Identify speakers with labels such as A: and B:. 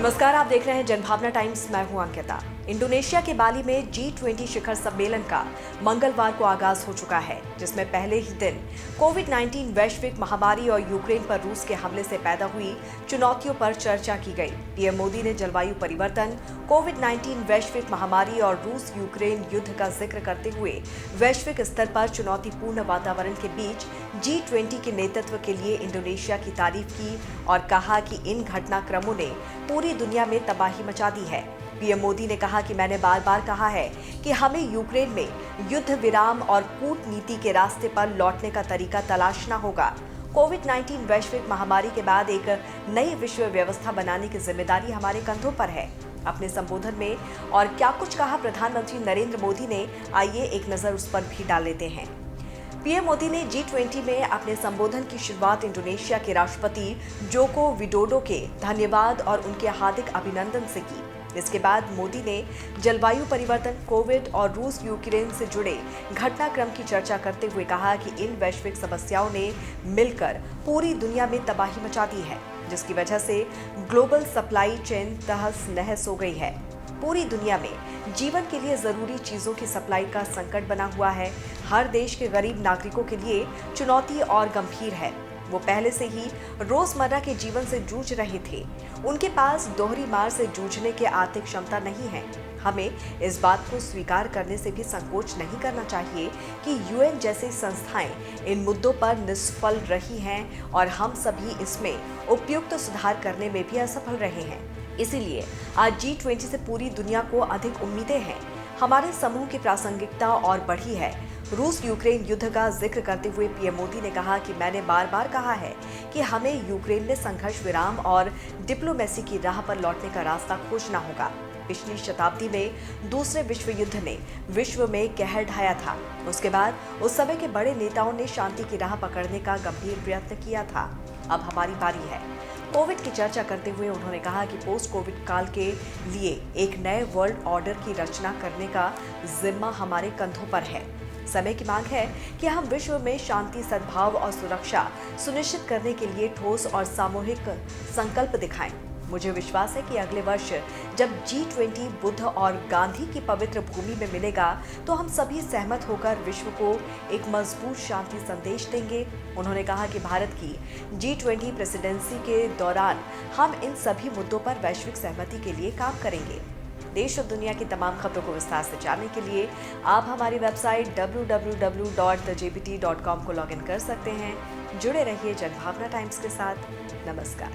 A: नमस्कार, आप देख रहे हैं जनभावना टाइम्स। मैं हूं अंकिता। इंडोनेशिया के बाली में G20 शिखर सम्मेलन का मंगलवार को आगाज हो चुका है, जिसमें पहले ही दिन कोविड-19 वैश्विक महामारी और यूक्रेन पर रूस के हमले से पैदा हुई चुनौतियों पर चर्चा की गई। पीएम मोदी ने जलवायु परिवर्तन, कोविड-19 वैश्विक महामारी और रूस यूक्रेन युद्ध का जिक्र करते हुए वैश्विक स्तर पर चुनौतीपूर्ण वातावरण के बीच G20 के नेतृत्व के लिए इंडोनेशिया की तारीफ की और कहा कि इन घटनाक्रमों ने पूरी दुनिया में तबाही मचा दी है। पीएम मोदी ने कहा कि मैंने बार बार कहा है कि हमें यूक्रेन में युद्ध विराम और कूटनीति के रास्ते पर लौटने का तरीका तलाशना होगा। कोविड-19 वैश्विक महामारी के बाद एक नई विश्व व्यवस्था बनाने की जिम्मेदारी हमारे कंधों पर है। अपने संबोधन में और क्या कुछ कहा प्रधानमंत्री नरेंद्र मोदी ने, आइए एक नजर उस पर भी डाल लेते हैं। पीएम मोदी ने G20 में अपने संबोधन की शुरुआत इंडोनेशिया के राष्ट्रपति जोको विडोडो के धन्यवाद और उनके हार्दिक अभिनंदन से की। इसके बाद मोदी ने जलवायु परिवर्तन, कोविड और रूस यूक्रेन से जुड़े घटनाक्रम की चर्चा करते हुए कहा कि इन वैश्विक समस्याओं ने मिलकर पूरी दुनिया में तबाही मचा दी है, जिसकी वजह से ग्लोबल सप्लाई चेन तहस नहस हो गई है। पूरी दुनिया में जीवन के लिए जरूरी चीजों की सप्लाई का संकट बना हुआ है। हर देश के गरीब नागरिकों के लिए चुनौती और गंभीर है। वो पहले से ही रोजमर्रा के जीवन से जूझ रहे थे। उनके पास दोहरी मार से जूझने की आर्थिक क्षमता नहीं है। हमें इस बात को स्वीकार करने से भी संकोच नहीं करना चाहिए कि यूएन जैसी संस्थाएं इन मुद्दों पर निष्फल रही हैं और हम सभी इसमें उपयुक्त सुधार करने में भी असफल रहे हैं। इसीलिए आज G20 से पूरी दुनिया को अधिक उम्मीदें हैं। हमारे समूह की प्रासंगिकता और बढ़ी है। रूस यूक्रेन युद्ध का जिक्र करते हुए पीएम मोदी ने कहा कि मैंने बार बार कहा है कि हमें यूक्रेन में संघर्ष विराम और डिप्लोमेसी की राह पर लौटने का रास्ता खोजना होगा। पिछली शताब्दी में दूसरे विश्व युद्ध ने विश्व में कहर ढाया था। उसके बाद उस समय के बड़े नेताओं ने शांति की राह पकड़ने का गंभीर प्रयत्न किया था। अब हमारी बारी है। कोविड की चर्चा करते हुए उन्होंने कहा कि पोस्ट कोविड काल के लिए एक नए वर्ल्ड ऑर्डर की रचना करने का जिम्मा हमारे कंधों पर है। समय की मांग है कि हम विश्व में शांति, सद्भाव और सुरक्षा सुनिश्चित करने के लिए ठोस और सामूहिक संकल्प दिखाएं। मुझे विश्वास है कि अगले वर्ष जब G20 बुद्ध और गांधी की पवित्र भूमि में मिलेगा तो हम सभी सहमत होकर विश्व को एक मजबूत शांति संदेश देंगे। उन्होंने कहा कि भारत की G20 प्रेसिडेंसी के दौरान हम इन सभी मुद्दों पर वैश्विक सहमति के लिए काम करेंगे। देश और दुनिया की तमाम खबरों को विस्तार से जानने के लिए आप हमारी वेबसाइट www.thejpt.com को लॉगिन कर सकते हैं। जुड़े रहिए जनभावना टाइम्स के साथ। नमस्कार।